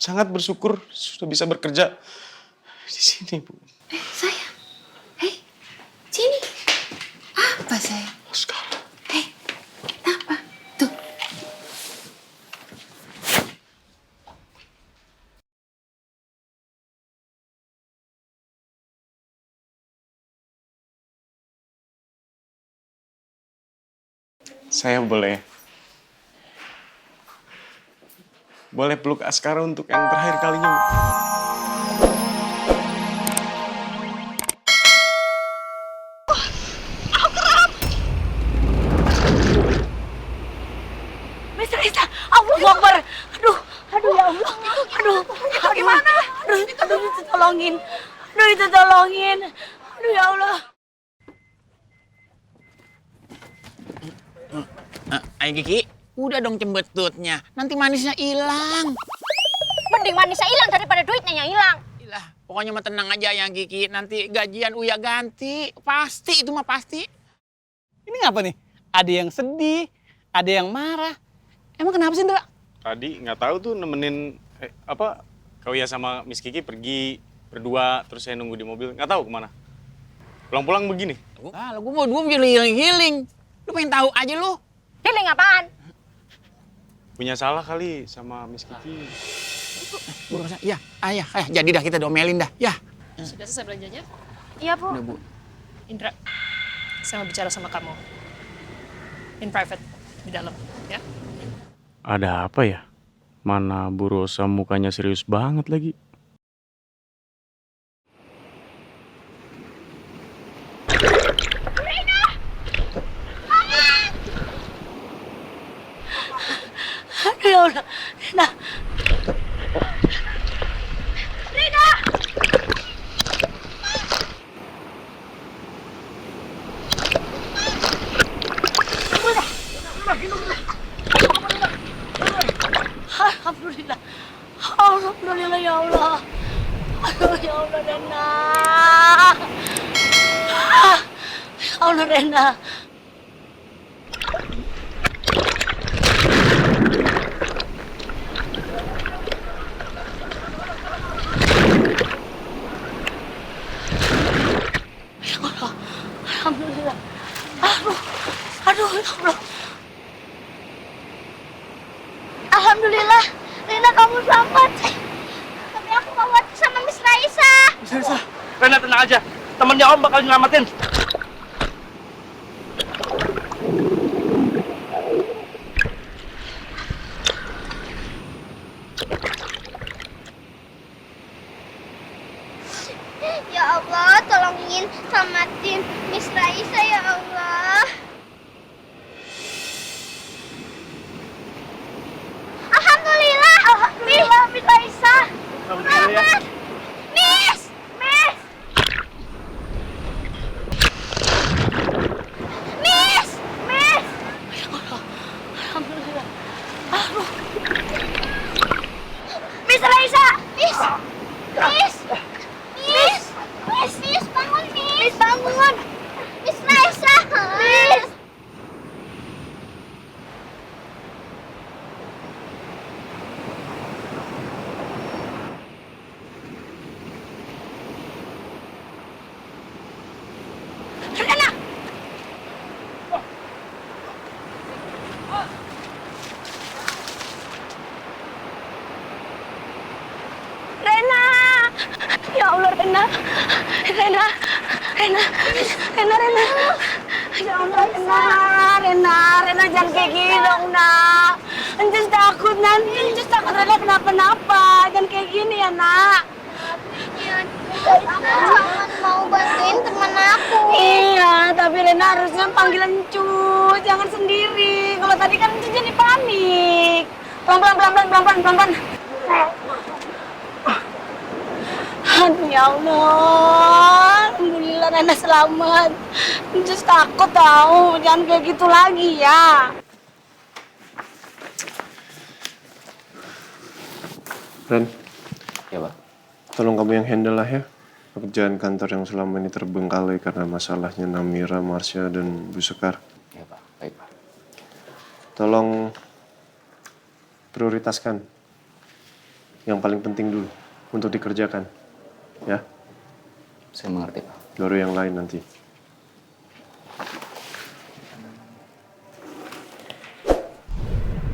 sangat bersyukur sudah bisa bekerja di sini, Bu. Sayang. Hei, sini. Apa sayang? Sekarang. Hei, kenapa? Tuh. Saya boleh peluk Askara untuk yang terakhir kalinya, Bu. Miss Raisa, Allahu Akbar. Aduh ya Allah. Aduh, gimana? Aduh, itu tolongin. Aduh ya Allah. Ayo Kiki, udah dong cembetutnya. Nanti manisnya hilang. Mending manisnya hilang daripada duitnya yang hilang. Ilah, pokoknya mah tenang aja yang Kiki. Nanti gajian Uya ganti. Pasti, itu mah pasti. Ini ngapa nih? Ada yang sedih, ada yang marah. Emang kenapa sih, Indra? Tadi nggak tahu tuh nemenin Kak Uya sama Miss Kiki pergi berdua, terus saya nunggu di mobil. Nggak tahu kemana. Pulang-pulang begini. Ah, gue mau healing. Lu pengen tahu aja lu. Healing apaan? Punya salah kali sama Miss Kiki. Ya, jadi dah kita domelin dah. Ya. Sudah selesai belanjanya? Iya, Bu. Udah, Bu. Indra, saya mau bicara sama kamu. In private, di dalam, ya? Ada apa ya? Mana Bu Rosa mukanya serius banget lagi. Aduh ya Allah. Nah. Alhamdulillah. Alhamdulillah ya Allah. Aduh ya Allah Rena. Ya Allah Rena. Ya Allah. Alhamdulillah. Aduh ya Allah. Alhamdulillah, Rena kamu selamat. Tapi aku khawatir sama Miss Raisa. Miss Raisa, Rena tenang aja. Temennya Om bakal nyelamatin. Ya Allah, tolongin selamatin Miss Raisa ya Allah. Alhamdulillah, Miss Raisa. Alhamdulillah ya. Miss. Ya Allah. Alhamdulillah. Aduh. Miss Raisa. Miss, bangun, Miss. Bangun. Miss Raisa. Miss. Rena. Rena. Ya Allah Rena. Rena. Ya Allah Rena jangan kayak gini dong nak. Anjus takut nanti, Anjus takut Rena kenapa-napa. Jangan kayak gini ya nak. Aku cuma mau bantuin teman aku. Iya, tapi Rena harusnya panggilan Encut, jangan sendiri. Kalau tadi kan Encut jadi panik. Pelan-pelan. Aduh ya Allah, alhamdulillah Rena selamat. Encut takut tahu, jangan kayak gitu lagi ya. Ren, ya Pak. Tolong kamu yang handle lah ya. Pekerjaan kantor yang selama ini terbengkalai karena masalahnya Namira, Marsha, dan Bu Sekar. Ya Pak, baik Pak. Tolong prioritaskan. yang paling penting dulu untuk dikerjakan. Ya, Saya mengerti, Pak. baru yang lain nanti.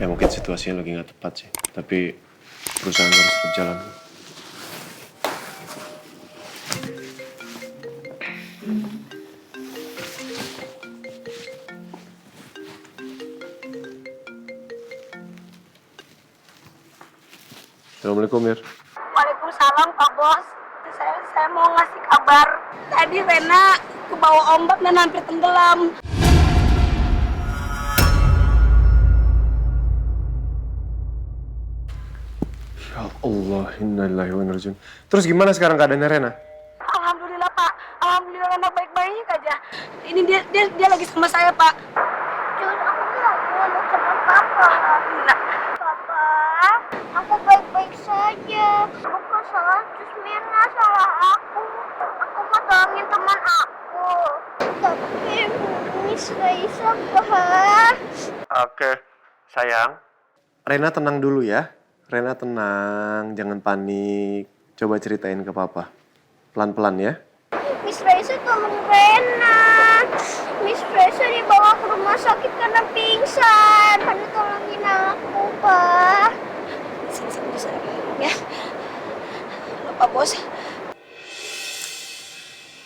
Ya mungkin situasinya lagi nggak tepat sih, tapi perusahaan harus berjalan. Assalamualaikum, Mir. Waalaikumsalam Pak Bos. Saya mau ngasih kabar. Tadi Rena kebawa ombak dan hampir tenggelam. Ya Allah, innalillahi wa inna ilaihi raji'un. Terus gimana sekarang keadaannya Rena? Alhamdulillah Pak. Alhamdulillah Rena baik-baik aja. Ini dia lagi sama saya Pak. Jus, aku mau ngomong sama papa. Nah, Papa, aku baik-baik saja. Bukan salah Jus Mirna, salah aku. Aku mau tolongin teman aku. Tapi Miss Raisa, Pak. Oke, sayang. Rena tenang dulu ya. Rena tenang, jangan panik. Coba ceritain ke papa. Pelan-pelan ya. Miss Raisa tolong Rena. Miss Raisa dibawa ke rumah sakit karena pingsan. Pada tolongin aku, Pak. sini saya. Ya. Halo Pak Bos.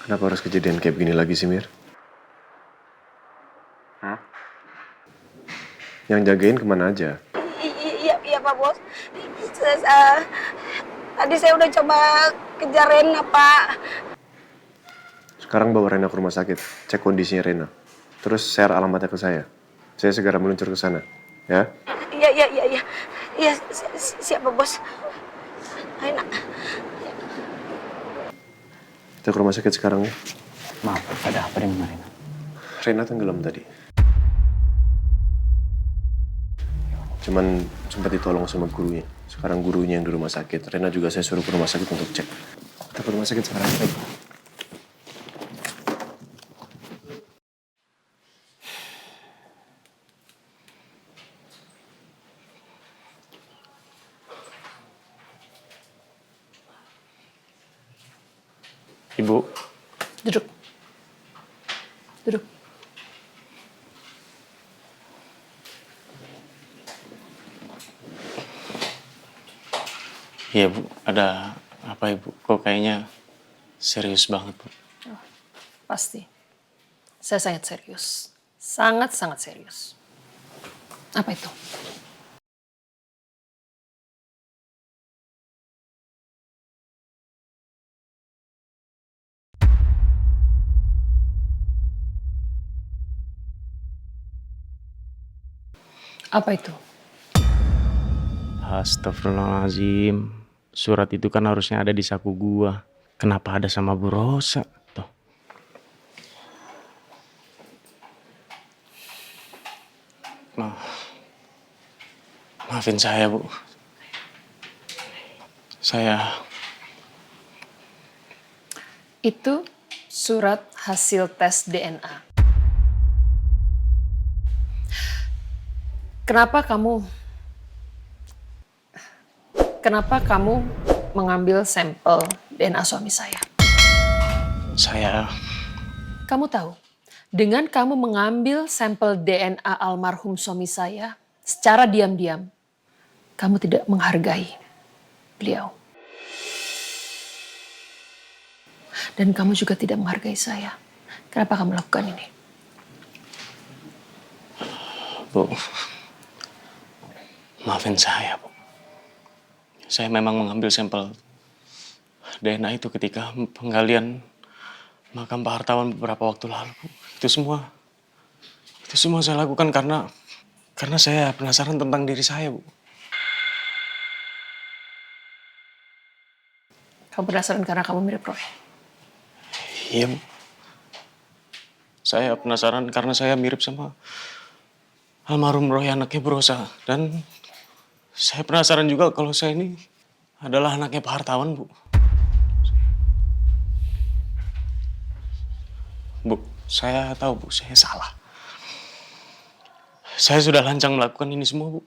Kenapa harus kejadian kayak begini lagi sih, Mir? Hah? Yang jagain kemana aja? Iya Pak Bos. Tadi saya udah coba kejar Rena Pak. Sekarang bawa Rena ke rumah sakit, cek kondisinya Rena. Terus share alamatnya ke saya. Saya segera meluncur ke sana, ya? Iya. Iya, siap Pak Bos. Ayo nak. Kita ke rumah sakit sekarang ya. Maaf, ada apa dengan Rena? Rena tenggelam tadi. Cuman sempat ditolong sama gurunya. Sekarang gurunya yang di rumah sakit. Rena juga saya suruh ke rumah sakit untuk cek. Kita ke rumah sakit sekarang. Baik. Ibu, Duduk. Duduk. iya Bu, ada apa Ibu? Kok kayaknya serius banget Bu? Pasti. Saya sangat serius. Sangat-sangat serius. Apa itu? Apa itu? Astagfirullahaladzim. Surat itu kan harusnya ada di saku gua. Kenapa ada sama Bu Rosa? Tuh. Maafin saya, Bu. Itu surat hasil tes DNA. Kenapa kamu mengambil sampel DNA suami saya? Kamu tahu, dengan kamu mengambil sampel DNA almarhum suami saya secara diam-diam, kamu tidak menghargai beliau. Dan kamu juga tidak menghargai saya. Kenapa kamu lakukan ini? Bu, maafin saya, Bu. Saya memang mengambil sampel DNA itu ketika penggalian makam Pak Hartawan beberapa waktu lalu, Bu. Itu semua saya lakukan karena saya penasaran tentang diri saya, Bu. Kamu penasaran karena kamu mirip Roy? Iya, Bu. Saya penasaran karena saya mirip sama almarhum Roy, anaknya Bu Rosa. Dan saya penasaran juga kalau saya ini adalah anaknya Pak Hartawan, Bu. Bu, saya tahu, Bu, saya salah. Saya sudah lancang melakukan ini semua, Bu.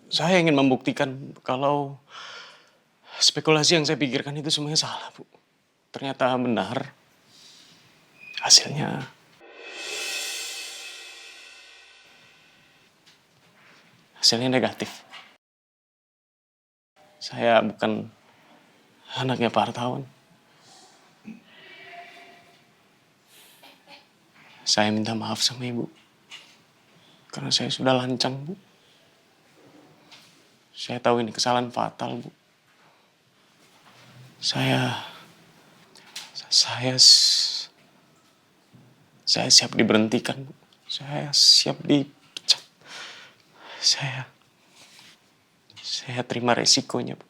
Saya ingin membuktikan kalau spekulasi yang saya pikirkan itu semuanya salah, Bu. Ternyata benar. Hasilnya negatif. Saya bukan anaknya Pak Hartawan. Saya minta maaf sama Ibu. Karena saya sudah lancang, Bu. Saya tahu ini kesalahan fatal, Bu. Saya siap diberhentikan, Bu. Saya siap dipecat. Saya terima resikonya, Bu.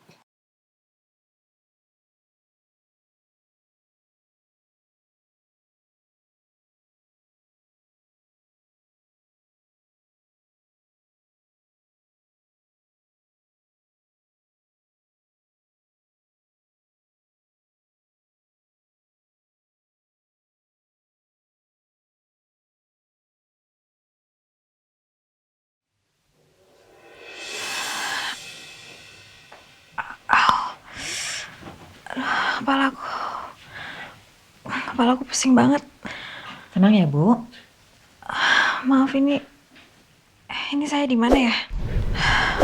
Kepalaku pusing banget. Tenang ya, Bu. Maaf, ini saya di mana ya?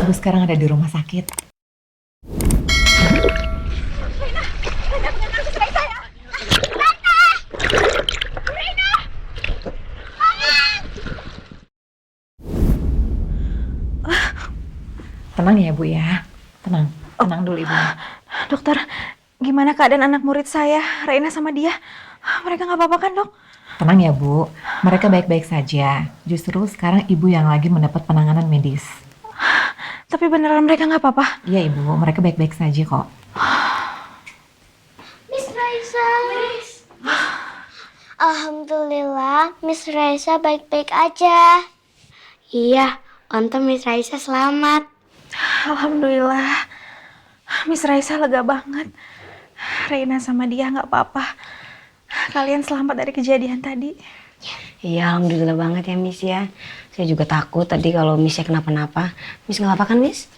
Ibu sekarang ada di rumah sakit. Tenang ya, Bu ya. Tenang dulu, Ibu. Dokter, gimana keadaan anak murid saya, Reina sama dia? Mereka nggak apa-apa kan, Dok? Tenang ya, Bu. Mereka baik-baik saja. Justru sekarang Ibu yang lagi mendapat penanganan medis. Tapi beneran mereka nggak apa-apa? Iya, Ibu. Mereka baik-baik saja kok. Miss Raisa. Alhamdulillah, Miss Raisa baik-baik aja. Iya, untung Miss Raisa selamat. Alhamdulillah, Miss Raisa lega banget. Reina sama dia nggak apa-apa. Kalian selamat dari kejadian tadi. Iya, alhamdulillah banget ya Miss ya. Saya juga takut tadi kalau Missnya kenapa-napa. Miss nggak apa-apa kan Miss?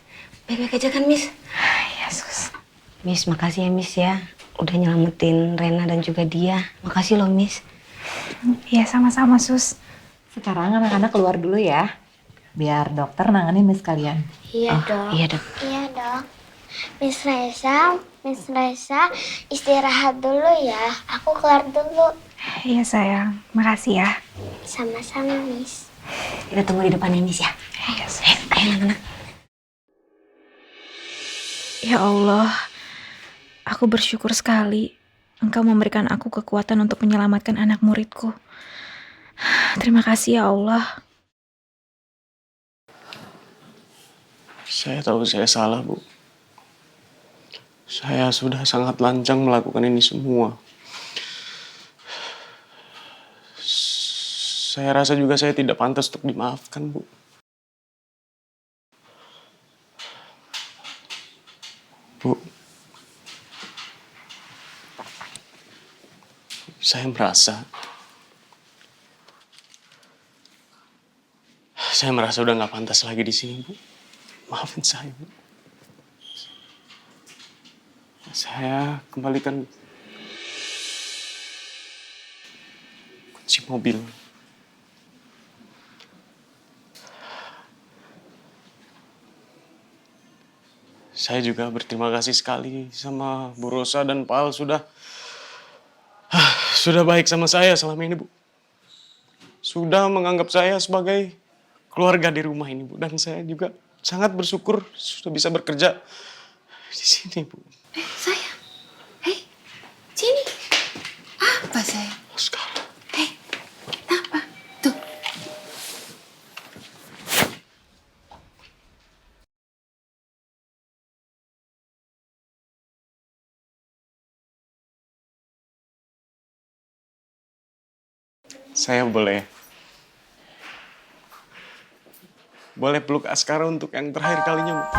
Baik-baik aja kan Miss? Yesus. Miss, makasih ya Miss ya. Udah nyelamatin Rena dan juga dia. Makasih loh Miss. Iya, sama-sama Sus. Sekarang anak-anak keluar dulu ya. Biar dokter nanganin Miss kalian. Iya, Dok. Iya dok. Iya, Dok. Miss Raisa, istirahat dulu ya. Aku keluar dulu. Iya sayang, makasih ya. Sama-sama, Miss. Kita tunggu di depan ya Miss ya. Iya, Sus. Ayo anak-anak. Ya Allah, aku bersyukur sekali Engkau memberikan aku kekuatan untuk menyelamatkan anak muridku. Terima kasih ya Allah. Saya tahu saya salah, Bu. Saya sudah sangat lancang melakukan ini semua. Saya rasa juga saya tidak pantas untuk dimaafkan, Bu. Bu, saya merasa udah nggak pantas lagi di sini, Bu. Maafin saya, Bu. Saya kembalikan kunci mobil. Saya juga berterima kasih sekali sama Bu Rosa dan Pak Al sudah baik sama saya selama ini, Bu. Sudah menganggap saya sebagai keluarga di rumah ini, Bu. Dan saya juga sangat bersyukur sudah bisa bekerja di sini, Bu. Sayang. Hei, sini. Apa sayang? Oscar. Hei, apa? Tuh. Saya boleh peluk Askara untuk yang terakhir kalinya, Bu.